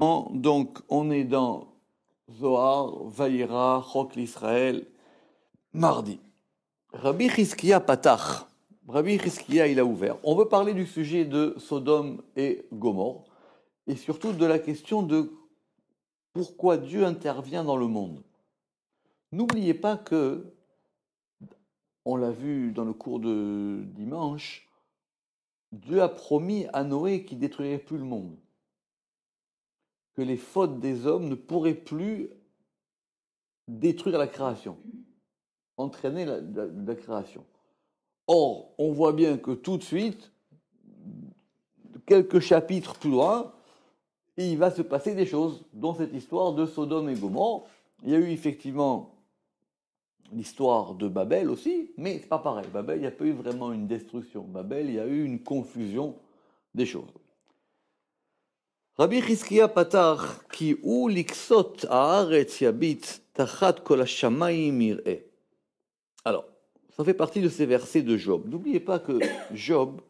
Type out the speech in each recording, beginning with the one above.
Donc, on est dans Zohar, Vaïra, Chok l'Israël, mardi. Rabbi Chizkiya Patach. Rabbi Chizkiya, il a ouvert. On veut parler du sujet de Sodome et Gomorre, et surtout de la question de pourquoi Dieu intervient dans le monde. N'oubliez pas que, on l'a vu dans le cours de dimanche, Dieu a promis à Noé qu'il ne détruirait plus le monde, que les fautes des hommes ne pourraient plus détruire la création, entraîner la création. Or, on voit bien que tout de suite, quelques chapitres plus loin, il va se passer des choses, dont cette histoire de Sodome et Gomorre. Il y a eu effectivement l'histoire de Babel aussi, mais c'est pas pareil. Babel, il n'y a pas eu vraiment une destruction. Babel, il y a eu une confusion des choses. Rabbi Chizkiya Patar, ki ou liksot haaretz yabit tachat kol hashamayim yir'eh. Alors, ça fait partie de ces versets de Job. N'oubliez pas que Job,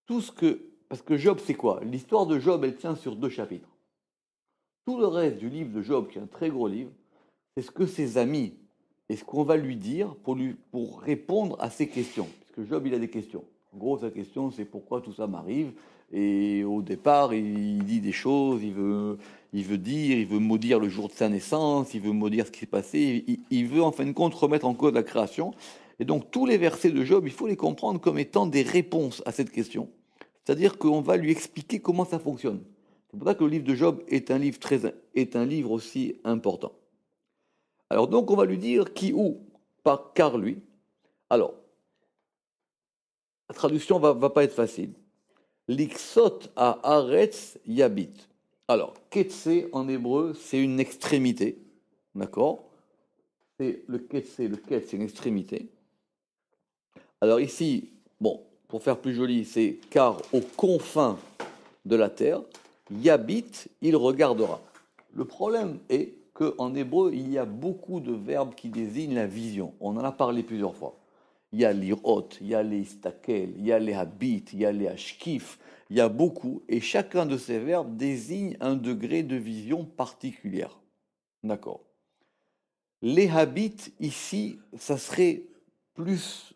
parce que Job, c'est quoi? L'histoire de Job, elle tient sur 2 chapitres. Tout le reste du livre de Job, qui est un très gros livre, c'est ce que ses amis et ce qu'on va lui dire pour répondre à ses questions. Parce que Job, il a des questions. En gros, sa question, c'est pourquoi tout ça m'arrive. Et au départ, il dit des choses, il veut maudire le jour de sa naissance, il veut maudire ce qui s'est passé, il veut en fin de compte remettre en cause la création. Et donc, tous les versets de Job, il faut les comprendre comme étant des réponses à cette question. C'est-à-dire qu'on va lui expliquer comment ça fonctionne. C'est pour ça que le livre de Job est un livre aussi important. Alors donc on va lui dire qui ou, pas car lui. Alors, la traduction va pas être facile. Liksot à Aretz Yabit. Alors, ketse en hébreu, c'est une extrémité. D'accord? C'est le ketse, c'est une extrémité. Alors ici, bon, pour faire plus joli, c'est car aux confins de la terre, Yabit, il regardera. Le problème est qu'en hébreu, il y a beaucoup de verbes qui désignent la vision. On en a parlé plusieurs fois. Il y a l'irot, il y a les istakel, il y a les habit, il y a les ashkif, il y a beaucoup, et chacun de ces verbes désigne un degré de vision particulière. D'accord. Les habit, ici, ça serait plus...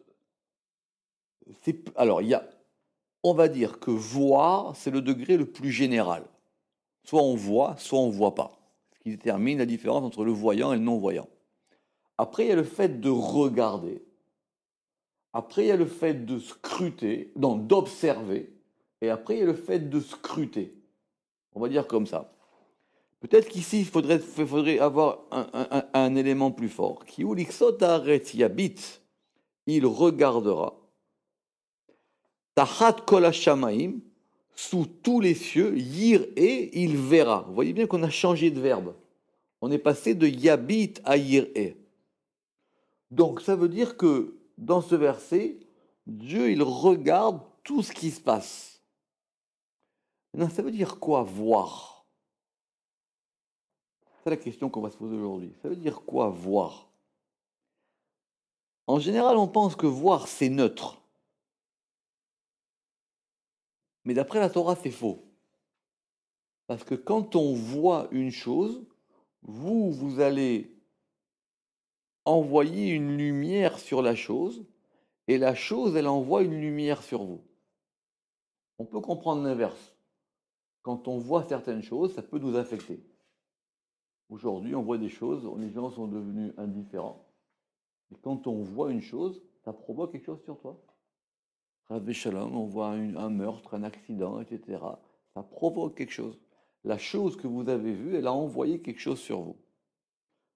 Alors, on va dire que voir, c'est le degré le plus général. Soit on voit pas. Ce qui détermine la différence entre le voyant et le non-voyant. Après, il y a le fait de regarder. Après, il y a le fait de scruter, d'observer. Et après, il y a le fait de scruter. On va dire comme ça. Peut-être qu'ici, il faudrait avoir un élément plus fort. Ki ou liksot haaretz yabit, il regardera. Tachat kol hashamaim, sous tous les cieux, yir et il verra. Vous voyez bien qu'on a changé de verbe. On est passé de yabit à yir et. Donc ça veut dire que dans ce verset, Dieu il regarde tout ce qui se passe. Maintenant, ça veut dire quoi voir? C'est la question qu'on va se poser aujourd'hui. Ça veut dire quoi voir? En général, on pense que voir c'est neutre. Mais d'après la Torah, c'est faux. Parce que quand on voit une chose, vous allez envoyer une lumière sur la chose, et la chose, elle envoie une lumière sur vous. On peut comprendre l'inverse. Quand on voit certaines choses, ça peut nous affecter. Aujourd'hui, on voit des choses, les gens sont devenus indifférents. Et quand on voit une chose, ça provoque quelque chose sur toi. Rabbi Shalom, on voit un meurtre, un accident, etc. Ça provoque quelque chose. La chose que vous avez vue, elle a envoyé quelque chose sur vous.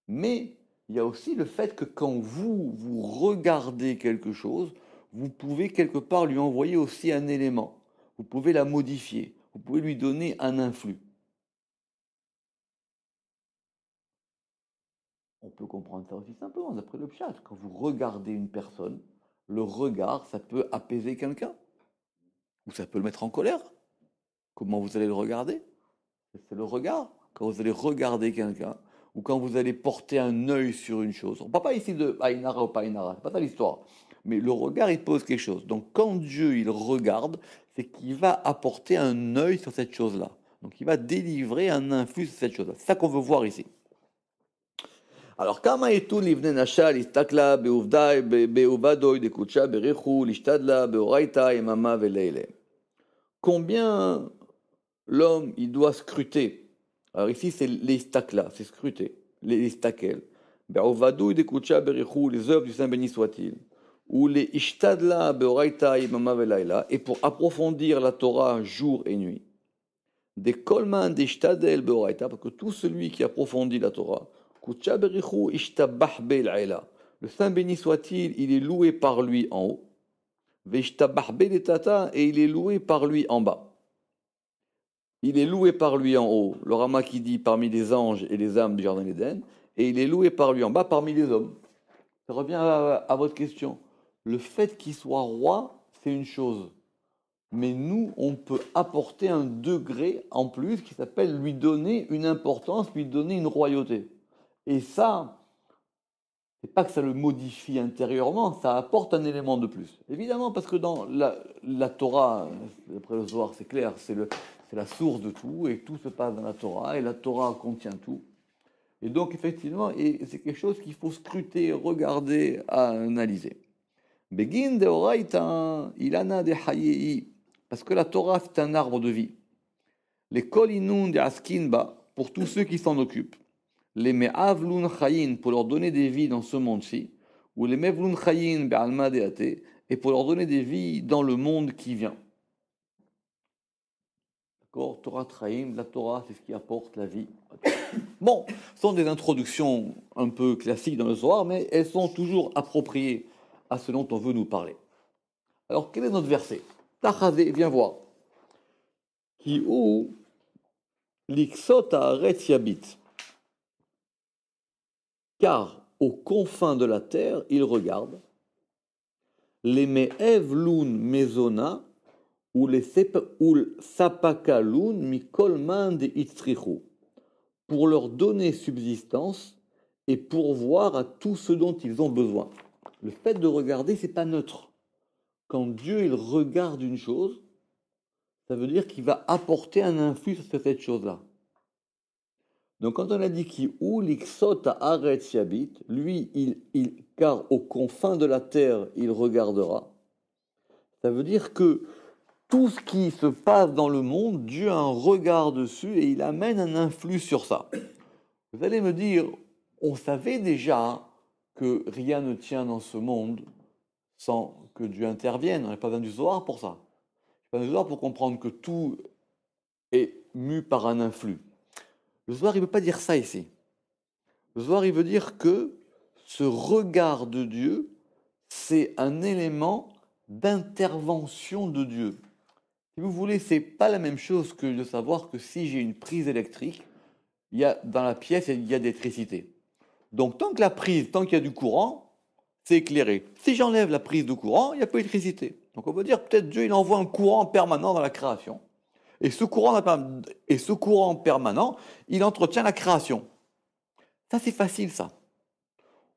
Mais il y a aussi le fait que quand vous regardez quelque chose, vous pouvez quelque part lui envoyer aussi un élément. Vous pouvez la modifier. Vous pouvez lui donner un influx. On peut comprendre ça aussi simplement, d'après le pshat. Quand vous regardez une personne, le regard, ça peut apaiser quelqu'un. Ou ça peut le mettre en colère. Comment vous allez le regarder? C'est le regard. Quand vous allez regarder quelqu'un, ou quand vous allez porter un œil sur une chose. On ne parle pas ici de Aïnara ou pas Aïnara, c'est pas ça l'histoire. Mais le regard, il pose quelque chose. Donc quand Dieu, il regarde, c'est qu'il va apporter un œil sur cette chose-là. Donc il va délivrer un influx sur cette chose-là. C'est ça qu'on veut voir ici. Alors, kama etu livne nashal istakla beuvdai beuvadoy de kucha berechu lishtadla beoraita emama veleile. Combien l'homme il doit scruter. Alors ici c'est les stakla, c'est scruter, les stakel. Beovadoy de kucha berechu, les œuvres du Saint béni soit-il. Ou les ishtadla beoraita emama veleila, et pour approfondir la Torah jour et nuit. Des kolman des ishtadel beoraita, parce que tout celui qui approfondit la Torah. Le Saint béni soit-il, il est loué par lui en haut. Et il est loué par lui en bas. Il est loué par lui en haut, le Rama qui dit parmi les anges et les âmes du Jardin d'Éden, et il est loué par lui en bas parmi les hommes. Ça revient à votre question. Le fait qu'il soit roi, c'est une chose. Mais nous, on peut apporter un degré en plus qui s'appelle lui donner une importance, lui donner une royauté. Et ça, c'est pas que ça le modifie intérieurement, ça apporte un élément de plus. Évidemment, parce que dans la Torah, après le Zohar, c'est clair, c'est la source de tout, et tout se passe dans la Torah, et la Torah contient tout. Et donc, effectivement, c'est quelque chose qu'il faut scruter, regarder, analyser. Begin de oraita, ilana de hayei, parce que la Torah, c'est un arbre de vie. Les kol inun de askinba, pour tous ceux qui s'en occupent. Les me'avlun chayin, pour leur donner des vies dans ce monde-ci, ou les mevlun chayin be'alma deate, et pour leur donner des vies dans le monde qui vient. D'accord, Torah Traim, la Torah, c'est ce qui apporte la vie. Bon, ce sont des introductions un peu classiques dans le Zohar, mais elles sont toujours appropriées à ce dont on veut nous parler. Alors, quel est notre verset? Tachazé, viens voir. Ki ou liksot haaretz yabit. Car aux confins de la terre, il regarde les me'ev lun mezona ou les sapakalun mikolman de itzrichu, pour leur donner subsistance et pourvoir à tout ce dont ils ont besoin. Le fait de regarder, c'est pas neutre. Quand Dieu il regarde une chose, ça veut dire qu'il va apporter un influx sur cette chose-là. Donc quand on a dit qui ou l'iksot haaretz yabit, lui, car aux confins de la terre, il regardera. Ça veut dire que tout ce qui se passe dans le monde, Dieu a un regard dessus et il amène un influx sur ça. Vous allez me dire, on savait déjà que rien ne tient dans ce monde sans que Dieu intervienne. On n'a pas besoin du Zohar pour ça. Pas besoin du Zohar pour comprendre que tout est mu par un influx. Le Zohar, il ne veut pas dire ça ici. Le Zohar, il veut dire que ce regard de Dieu, c'est un élément d'intervention de Dieu. Si vous voulez, c'est pas la même chose que de savoir que si j'ai une prise électrique, dans la pièce, il y a d'électricité. Donc, tant qu'il y a du courant, c'est éclairé. Si j'enlève la prise de courant, il n'y a pas d'électricité. Donc, on peut dire peut-être Dieu, il envoie un courant permanent dans la création. Et ce courant permanent, il entretient la création. Ça, c'est facile, ça.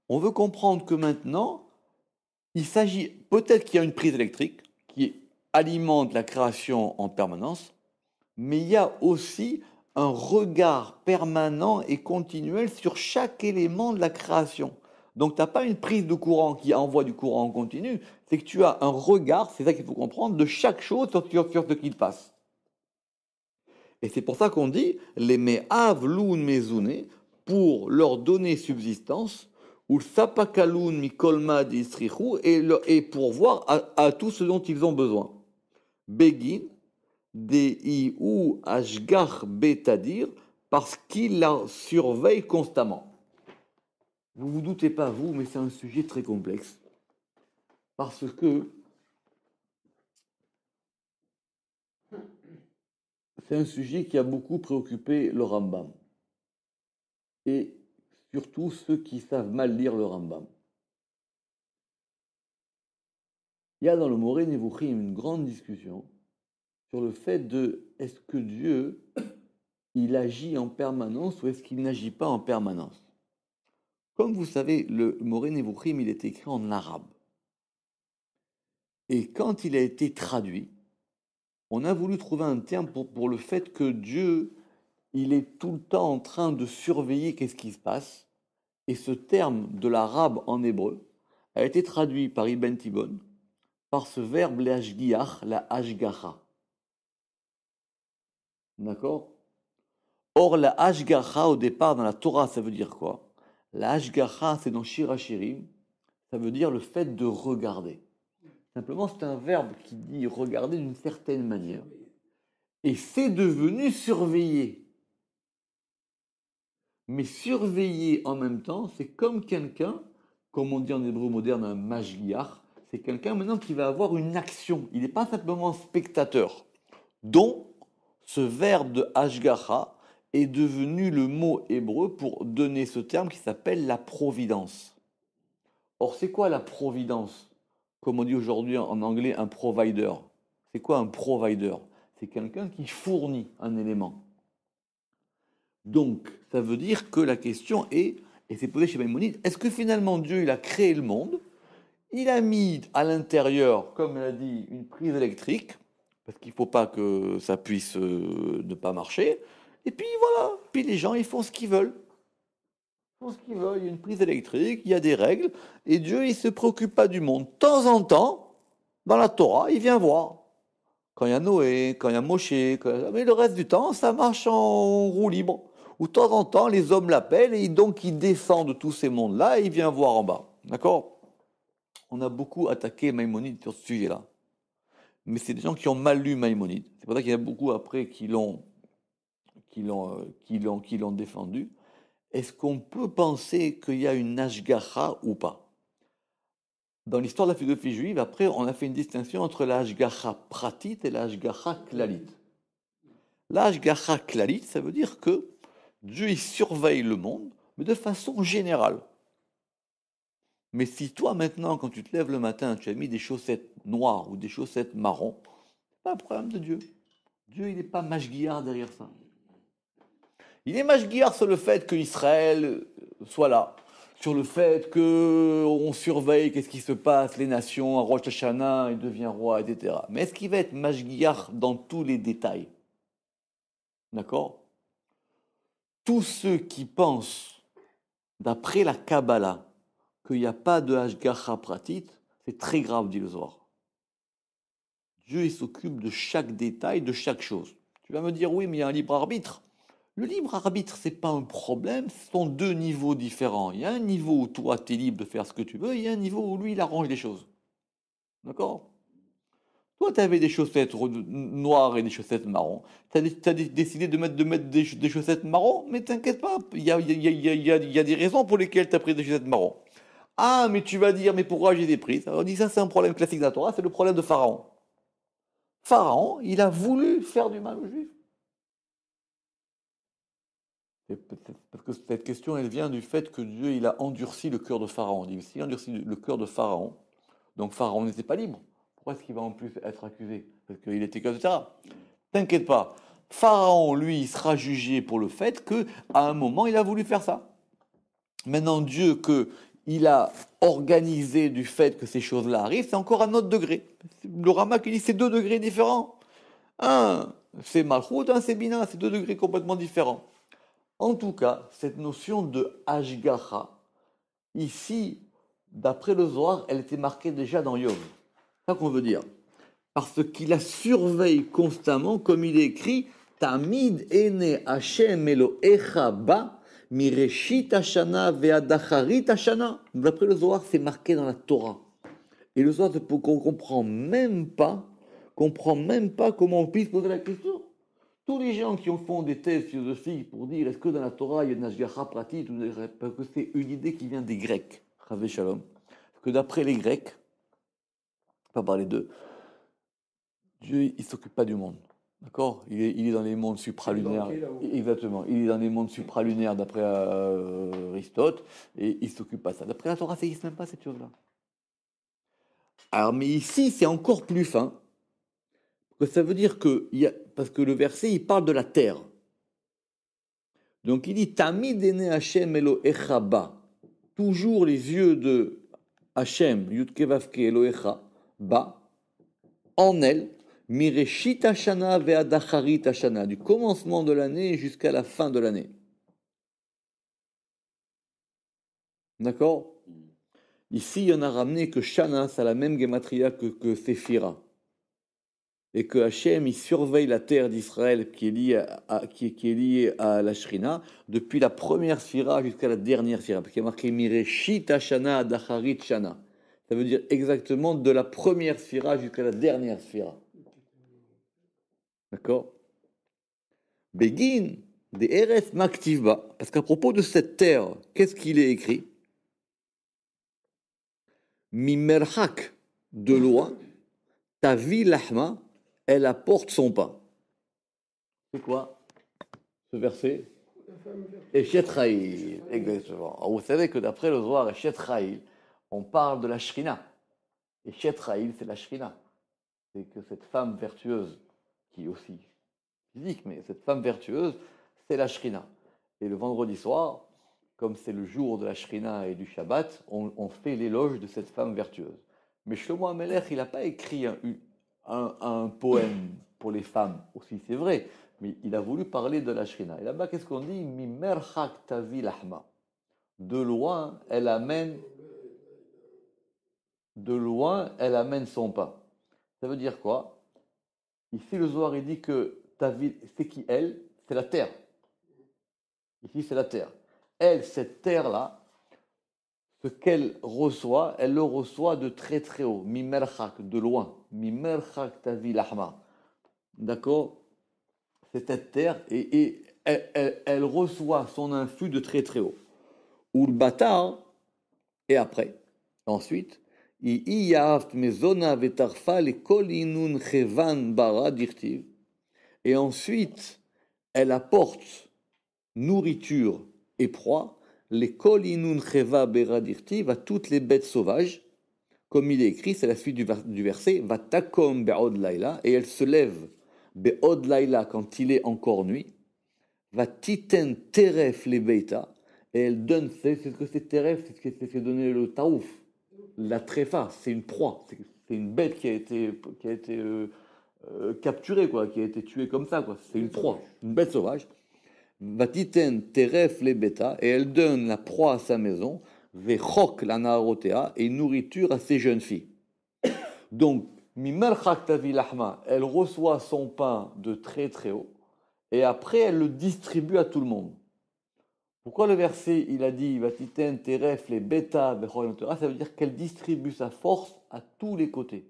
On veut comprendre que maintenant, il s'agit, peut-être qu'il y a une prise électrique qui alimente la création en permanence, mais il y a aussi un regard permanent et continuel sur chaque élément de la création. Donc, tu n'as pas une prise de courant qui envoie du courant en continu, c'est que tu as un regard, c'est ça qu'il faut comprendre, de chaque chose sur ce qu'il passe. Et c'est pour ça qu'on dit les me'av lun mezune, pour leur donner subsistance, ou sapakalun mikolma d'isrichu, et pourvoir à tout ce dont ils ont besoin. Begin, dei ou ashgar betadir, parce qu'il la surveille constamment. Vous vous doutez pas, vous, mais c'est un sujet très complexe. Parce que c'est un sujet qui a beaucoup préoccupé le Rambam. Et surtout ceux qui savent mal lire le Rambam. Il y a dans le Moreh Nevuchim une grande discussion sur le fait de est-ce que Dieu il agit en permanence ou est-ce qu'il n'agit pas en permanence. Comme vous savez, le Moreh Nevuchim il est écrit en arabe. Et quand il a été traduit, on a voulu trouver un terme pour le fait que Dieu, il est tout le temps en train de surveiller qu'est-ce qui se passe. Et ce terme de l'arabe en hébreu a été traduit par Ibn Tibon par ce verbe l'ashgiach, la ashgacha. D'accord? Or, la ashgacha, au départ, dans la Torah, ça veut dire quoi? La ashgacha, c'est dans Shir HaShirim, ça veut dire le fait de regarder. Simplement, c'est un verbe qui dit regarder d'une certaine manière. Et c'est devenu surveiller. Mais surveiller en même temps, c'est comme quelqu'un, comme on dit en hébreu moderne, un mashgiach, c'est quelqu'un maintenant qui va avoir une action. Il n'est pas simplement spectateur. Donc, ce verbe de ashgacha est devenu le mot hébreu pour donner ce terme qui s'appelle la providence. Or, c'est quoi la providence? Comme on dit aujourd'hui en anglais, un provider. C'est quoi un provider? C'est quelqu'un qui fournit un élément. Donc, ça veut dire que la question est, et c'est posé chez Maïmonide, est-ce que finalement Dieu, il a créé le monde, il a mis à l'intérieur, comme il a dit, une prise électrique, parce qu'il ne faut pas que ça puisse ne pas marcher, et puis voilà, puis les gens, ils font ce qu'ils veulent. Ils font ce qu'ils veulent, il y a une prise électrique, il y a des règles, et Dieu, il ne se préoccupe pas du monde. De temps en temps, dans la Torah, il vient voir. Quand il y a Noé, quand il y a Moshe, mais le reste du temps, ça marche en roue libre. Où de temps en temps, les hommes l'appellent et donc il descend de tous ces mondes-là et il vient voir en bas. D'accord? On a beaucoup attaqué Maïmonide sur ce sujet-là. Mais c'est des gens qui ont mal lu Maïmonide. C'est pour ça qu'il y en a beaucoup après qui l'ont défendu. Est-ce qu'on peut penser qu'il y a une ashgacha ou pas? Dans l'histoire de la philosophie juive, après, on a fait une distinction entre la ashgacha pratit et la ashgacha klalit. La ashgacha klalit, ça veut dire que Dieu, il surveille le monde, mais de façon générale. Mais si toi, maintenant, quand tu te lèves le matin, tu as mis des chaussettes noires ou des chaussettes marron, c'est pas un problème de Dieu. Dieu, il n'est pas mashgiar derrière ça. Il est mashgiar sur le fait qu'Israël soit là, sur le fait qu'on surveille qu'est-ce qui se passe, les nations, à Rosh Hashanah, il devient roi, etc. Mais est-ce qu'il va être mashgiar dans tous les détails? D'accord? Tous ceux qui pensent, d'après la Kabbalah, qu'il n'y a pas de Hashgacha pratit, c'est très grave, dit le Zohar. Dieu, il s'occupe de chaque détail, de chaque chose. Tu vas me dire, oui, mais il y a un libre arbitre. Le libre arbitre, ce n'est pas un problème, ce sont deux niveaux différents. Il y a un niveau où toi, tu es libre de faire ce que tu veux, et il y a un niveau où lui, il arrange les choses. D'accord? Toi, tu avais des chaussettes noires et des chaussettes marron. Tu as décidé de mettre des chaussettes marron, mais t'inquiète pas, il y a des raisons pour lesquelles tu as pris des chaussettes marron. Ah, mais tu vas dire, mais pourquoi j'ai des prises? On dit ça, c'est un problème classique de la Torah, c'est le problème de Pharaon. Pharaon, il a voulu faire du mal aux Juifs. Parce que cette question, elle vient du fait que Dieu, il a endurci le cœur de Pharaon. On dit, s'il a endurci le cœur de Pharaon, donc Pharaon n'était pas libre. Pourquoi est-ce qu'il va en plus être accusé? Parce qu'il était comme ça. T'inquiète pas. Pharaon, lui, il sera jugé pour le fait qu'à un moment, il a voulu faire ça. Maintenant, Dieu, qu'il a organisé du fait que ces choses-là arrivent, c'est encore un autre degré. Le Rama qui dit c'est deux degrés différents. Un, c'est Malchut, un, c'est Bina, c'est deux degrés complètement différents. En tout cas, cette notion de Hashgacha, ici, d'après le Zohar, elle était marquée déjà dans Yov. C'est ça qu'on veut dire. Parce qu'il la surveille constamment, comme il est écrit, Tamid ene Hashem Elohecha ba mireshit Hashana ve'adacharit Hashana. D'après le Zohar, c'est marqué dans la Torah. Et le Zohar, qu'on comprend même pas comment on puisse poser la question. Tous les gens qui font des thèses philosophiques pour dire est-ce que dans la Torah il y a une Hashgacha pratit, parce que c'est une idée qui vient des Grecs, Chavé Shalom. Parce que d'après les Grecs, pas parler d'eux, Dieu, il ne s'occupe pas du monde. D'accord? Il est dans les mondes supralunaires. Exactement. Il est dans les mondes supralunaires d'après Aristote, et il ne s'occupe pas de ça. D'après la Torah, ça n'existe même pas cette chose-là. Alors, mais ici, c'est encore plus fin. Parce que ça veut dire que, parce que le verset, il parle de la terre. Donc il dit Tamid ene Hashem Elohecha ba. Toujours les yeux de Hashem, Yudke Vavke Elohecha, ba, en elle, Mireshit Hashana ve'ad Acharit Hashana, du commencement de l'année jusqu'à la fin de l'année. D'accord? Ici, on a ramené que Shana, c'est la même gematria que Séphira. Et que Hachem, il surveille la terre d'Israël qui est liée à la Shrina, depuis la première Sphira jusqu'à la dernière Sphira. Parce qu'il y a marqué Mireshit Hashana ad Acharit Shana. Ça veut dire exactement de la première Sphira jusqu'à la dernière Sphira. D'accord? Begin, des Eretz Maktivba. Parce qu'à propos de cette terre, qu'est-ce qu'il est écrit? Mimerhak, de loin, Tavi Lahma, elle apporte son pain. C'est quoi ce verset? Eshet Chayil, exactement. Alors, vous savez que d'après le Zohar, Eshet Chayil, on parle de la Shrina. Eshet Chayil, c'est la Shrina. C'est que cette femme vertueuse, qui est aussi physique, mais cette femme vertueuse, c'est la Shrina. Et le vendredi soir, comme c'est le jour de la Shrina et du Shabbat, on fait l'éloge de cette femme vertueuse. Mais Shlomo HaMelech, il n'a pas écrit un poème pour les femmes aussi, c'est vrai, mais il a voulu parler de la Shrina. Et là-bas, qu'est-ce qu'on dit? Mimerchak tavi lahma. De loin, elle amène son pain. Ça veut dire quoi? Ici, le Zohar, il dit que Tavi, c'est qui elle? C'est la terre. Ici, c'est la terre. Elle, cette terre-là, ce qu'elle reçoit, elle le reçoit de très très haut. Mimerchak, de loin. Mimerchak tavi lahma. D'accord? C'est cette terre et elle reçoit son influx de très très haut. Ou le bâtard, et après, ensuite, et ensuite, elle apporte nourriture et proie, les kol inun cheva beradirtiv, à toutes les bêtes sauvages, comme il est écrit, c'est la suite du verset, va takom be'od laila, et elle se lève be'od laila quand il est encore nuit, va titen teref les beita, et elle donne, c'est ce que c'est teref, c'est ce que c'est donner le taouf, la tréfa, c'est une proie, c'est une bête qui a été capturée, quoi, qui a été tuée comme ça, quoi. C'est une proie, une bête sauvage. Vatiten teref les bêta, et elle donne la proie à sa maison, vechok la naharotea, et nourriture à ses jeunes filles. Donc, mimerchak tavi lahma, elle reçoit son pain de très très haut, et après elle le distribue à tout le monde. Pourquoi le verset, il a dit Vatiten teref les bêta vechok la naharotea? Ça veut dire qu'elle distribue sa force à tous les côtés,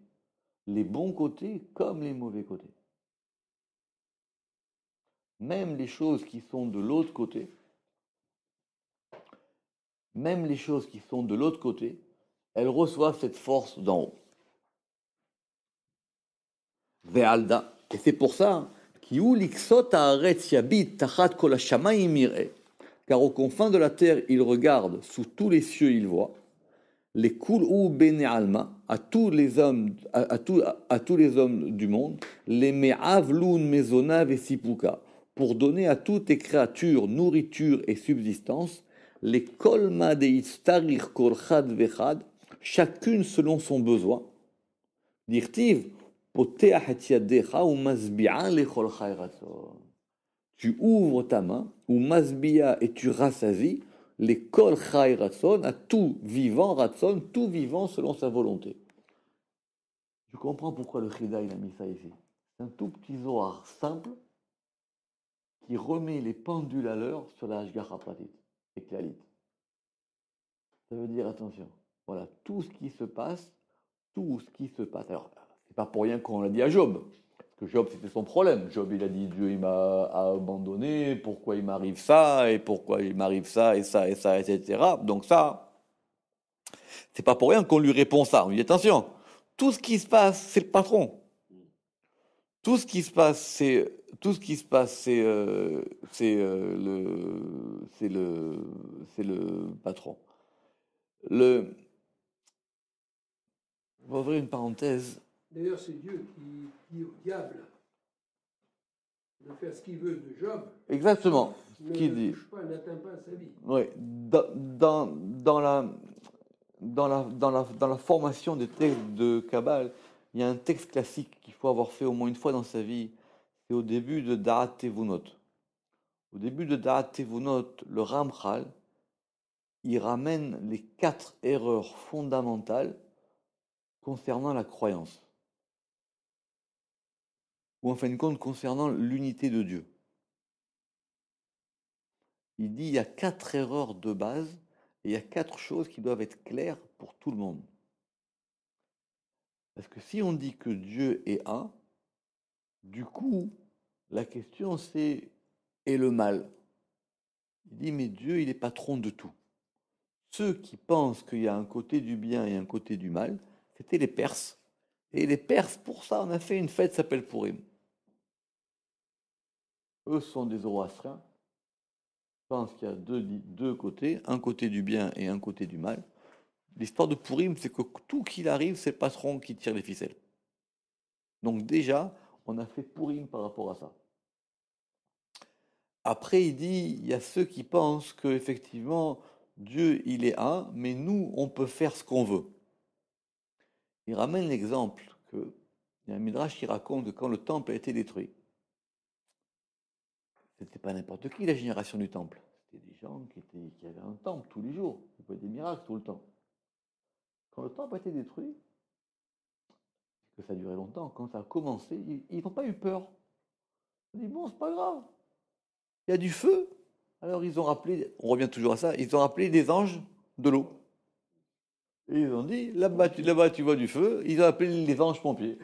les bons côtés comme les mauvais côtés. Même les choses qui sont de l'autre côté, elles reçoivent cette force d'en haut. Ve'alda. Et c'est pour ça, car aux confins de la terre, il regarde, sous tous les cieux, il voit, les kul ou bene alma, à tous les hommes du monde, les me'avlun mezonav et sipuka, pour donner à toutes les créatures nourriture et subsistance, les kolma de istarir kol chad vechad, chacune selon son besoin. Dirtiv, poteach et yadecha ou masbi'a lechol chay ratzon. Tu ouvres ta main, ou masbi'a et tu rassasies, les kol chay ratzon, à tout vivant ratzon, tout vivant selon sa volonté. Je comprends pourquoi le Chida il a mis ça ici. C'est un tout petit zohar simple qui remet les pendules à l'heure sur la Hashgacha Pratit et Klalit. Ça veut dire, attention, voilà, tout ce qui se passe, alors, c'est pas pour rien qu'on l'a dit à Job, parce que Job, c'était son problème. Job, il a dit, Dieu, il m'a abandonné, pourquoi il m'arrive ça, et pourquoi il m'arrive ça, et ça, etc. Donc ça, c'est pas pour rien qu'on lui répond ça. On lui dit, attention, tout ce qui se passe, c'est le patron. Tout ce qui se passe, c'est le patron. On va ouvrir une parenthèse. D'ailleurs, c'est Dieu qui dit au diable de faire ce qu'il veut de Job. Exactement. Ce qu'il dit. N'atteint pas sa vie. Oui. Dans la formation des textes de Kabbale, Il y a un texte classique qu'il faut avoir fait au moins une fois dans sa vie. C'est au début de Da'at Tevunot. Au début de Da'at Tevunot, le Ramchal, il ramène les 4 erreurs fondamentales concernant la croyance. Ou en fin de compte, concernant l'unité de Dieu. Il dit il y a 4 erreurs de base et il y a 4 choses qui doivent être claires pour tout le monde. Parce que si on dit que Dieu est un, du coup, la question c'est et le mal? Il dit mais Dieu, il est patron de tout. Ceux qui pensent qu'il y a un côté du bien et un côté du mal, c'était les Perses. Et les Perses, pour ça, on a fait une fête qui s'appelle Purim. Eux sont des Zoroastriens. Ils pensent qu'il y a deux côtés, un côté du bien et un côté du mal. L'histoire de Purim, c'est que tout qu'il arrive, c'est le patron qui tire les ficelles. Donc déjà, on a fait Purim par rapport à ça. Après, il dit, il y a ceux qui pensent que effectivement Dieu, il est un, mais nous, on peut faire ce qu'on veut. Il ramène l'exemple que il y a un midrash qui raconte que quand le temple a été détruit, c'était pas n'importe qui la génération du temple. C'était des gens qui avaient un temple tous les jours, qui faisaient des miracles tout le temps. Quand le temple a été détruit, que ça a duré longtemps, quand ça a commencé, ils n'ont pas eu peur. Ils ont dit bon, c'est pas grave. Il y a du feu. Alors ils ont rappelé, on revient toujours à ça, ils ont rappelé des anges de l'eau. Et ils ont dit, là-bas, tu vois du feu. Ils ont appelé les anges pompiers.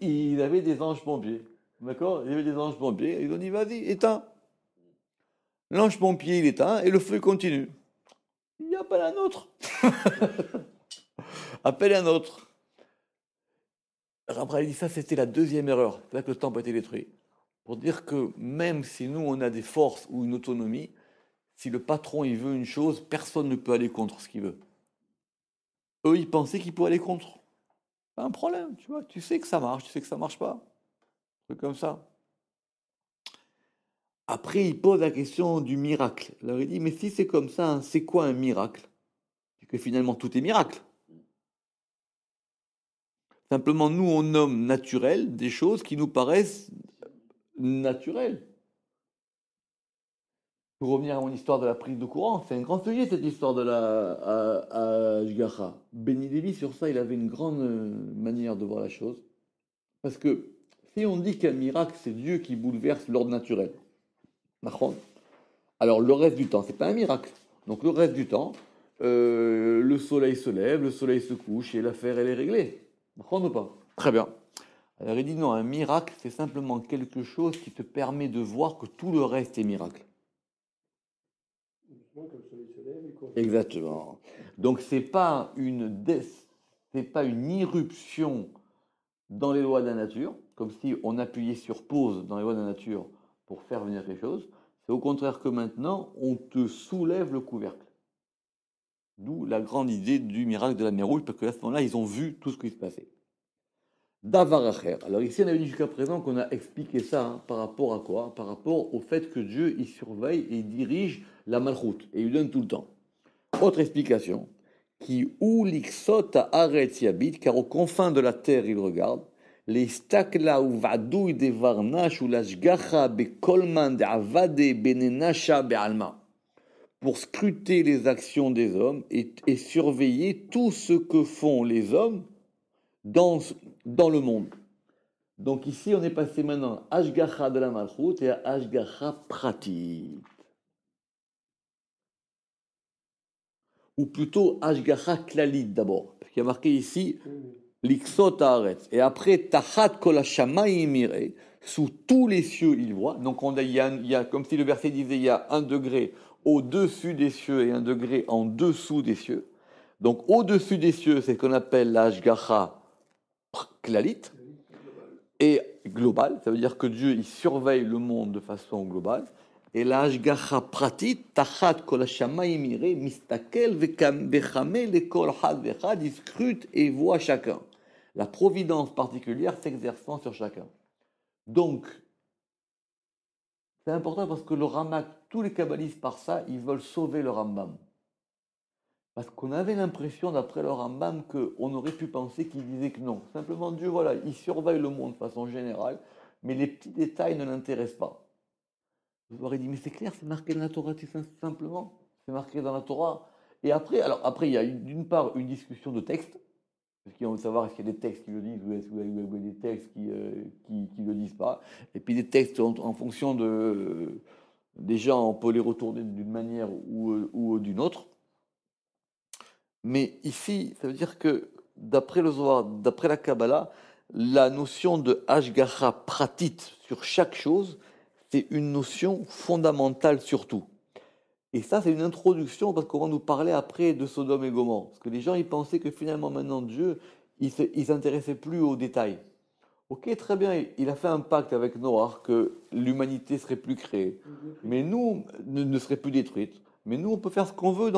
Il avait des anges pompiers. D'accord? Il y avait des anges pompiers. Ils ont dit, vas-y, éteins. L'ange pompier, il éteint et le feu continue. Il appelle un autre. Appelle un autre. Après, il dit, ça, c'était la deuxième erreur. C'est là que le temple a été détruit. Pour dire que même si nous, on a des forces ou une autonomie, si le patron, il veut une chose, personne ne peut aller contre ce qu'il veut. Eux, ils pensaient qu'ils pouvaient aller contre. Pas un problème, tu vois. Tu sais que ça marche, tu sais que ça marche pas. Un truc comme ça. Après, il pose la question du miracle. Alors il dit, mais si c'est comme ça, hein, c'est quoi un miracle? C'est que finalement, tout est miracle. Simplement, nous, on nomme naturel des choses qui nous paraissent naturelles. Pour revenir à mon histoire de la prise de courant, c'est un grand sujet cette histoire de la Ashgacha. Benny Lévy, sur ça, il avait une grande manière de voir la chose. Parce que si on dit qu'un miracle, c'est Dieu qui bouleverse l'ordre naturel, alors le reste du temps, c'est pas un miracle. Donc le reste du temps, le soleil se lève, le soleil se couche et l'affaire, elle est réglée. Ou pas? Très bien. Alors il dit non, un miracle, c'est simplement quelque chose qui te permet de voir que tout le reste est miracle. Exactement. Donc c'est pas une irruption dans les lois de la nature, comme si on appuyait sur pause dans les lois de la nature pour faire venir quelque chose. C'est au contraire que maintenant, on te soulève le couvercle. D'où la grande idée du miracle de la mer Rouge, parce qu'à ce moment-là, ils ont vu tout ce qui se passait. Davaracher. Alors ici, on avait dit jusqu'à présent qu'on a expliqué ça par rapport à quoi? Par rapport au fait que Dieu, il surveille et il dirige la malchoute, et il lui donne tout le temps. Autre explication, qui ou l'ixot aretz yabit, car aux confins de la terre, il regarde, les stakla ou vadouille de varnash ou l'ashgacha bekolman de avade benenasha be'alma, pour scruter les actions des hommes et surveiller tout ce que font les hommes dans le monde. Donc ici, on est passé maintenant à Ashgacha de la Malchut et à Ashgacha pratit. Ou plutôt Ashgacha klalit d'abord. Parce qu'il y a marqué ici l'Iksot haaretz. Et après, Tachat kol hashamayim mireh, sous tous les cieux il voit. Donc il y a, comme si le verset disait, il y a 1 degré au-dessus des cieux et 1 degré en dessous des cieux. Donc au-dessus des cieux, c'est ce qu'on appelle l'Ashgacha klalit. Et global, ça veut dire que Dieu il surveille le monde de façon globale. Et la Ashgacha pratit, tachat kol hashamayim mireh, mistakel vechame lekol had vechad, il scrute et voit chacun. La providence particulière s'exerçant sur chacun. Donc, c'est important parce que le Ramak, tous les kabbalistes par ça, ils veulent sauver le Rambam. Parce qu'on avait l'impression, d'après le Rambam, qu'on aurait pu penser qu'il disait que non. Simplement, Dieu, voilà, il surveille le monde de façon générale, mais les petits détails ne l'intéressent pas. Vous aurez dit, mais c'est clair, c'est marqué dans la Torah, tout simplement. C'est marqué dans la Torah. Et après, alors après, il y a d'une part une discussion de texte, parce qu'on veut savoir est-ce qu'il y a des textes qui le disent ou est-ce qu'il y a des textes qui ne le disent pas. Et puis des textes en fonction des gens, on peut les retourner d'une manière ou d'une autre. Mais ici, ça veut dire que d'après le Zohar, d'après la Kabbalah, la notion de Hashgacha pratit sur chaque chose, c'est une notion fondamentale surtout. Et ça, c'est une introduction parce qu'on va nous parler après de Sodome et Gomorrhe. Parce que les gens, ils pensaient que finalement, maintenant, Dieu, il ne s'intéressait plus aux détails. Ok, très bien, il a fait un pacte avec Noach que l'humanité serait plus créée, mais nous ne serait plus détruite. Mais nous, on peut faire ce qu'on veut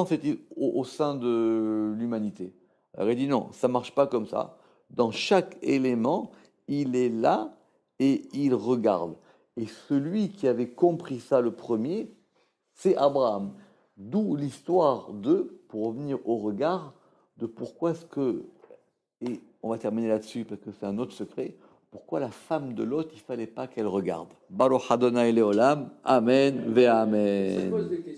au sein de l'humanité. Alors il dit non, ça marche pas comme ça. Dans chaque élément, il est là et il regarde. Et celui qui avait compris ça le premier, c'est Abraham. D'où l'histoire pour revenir au regard, de pourquoi est-ce que, et on va terminer là-dessus parce que c'est un autre secret, pourquoi la femme de Lot, il fallait pas qu'elle regarde. Baruch Adonai Leolam, Amen ve Ça Amen. pose des questions.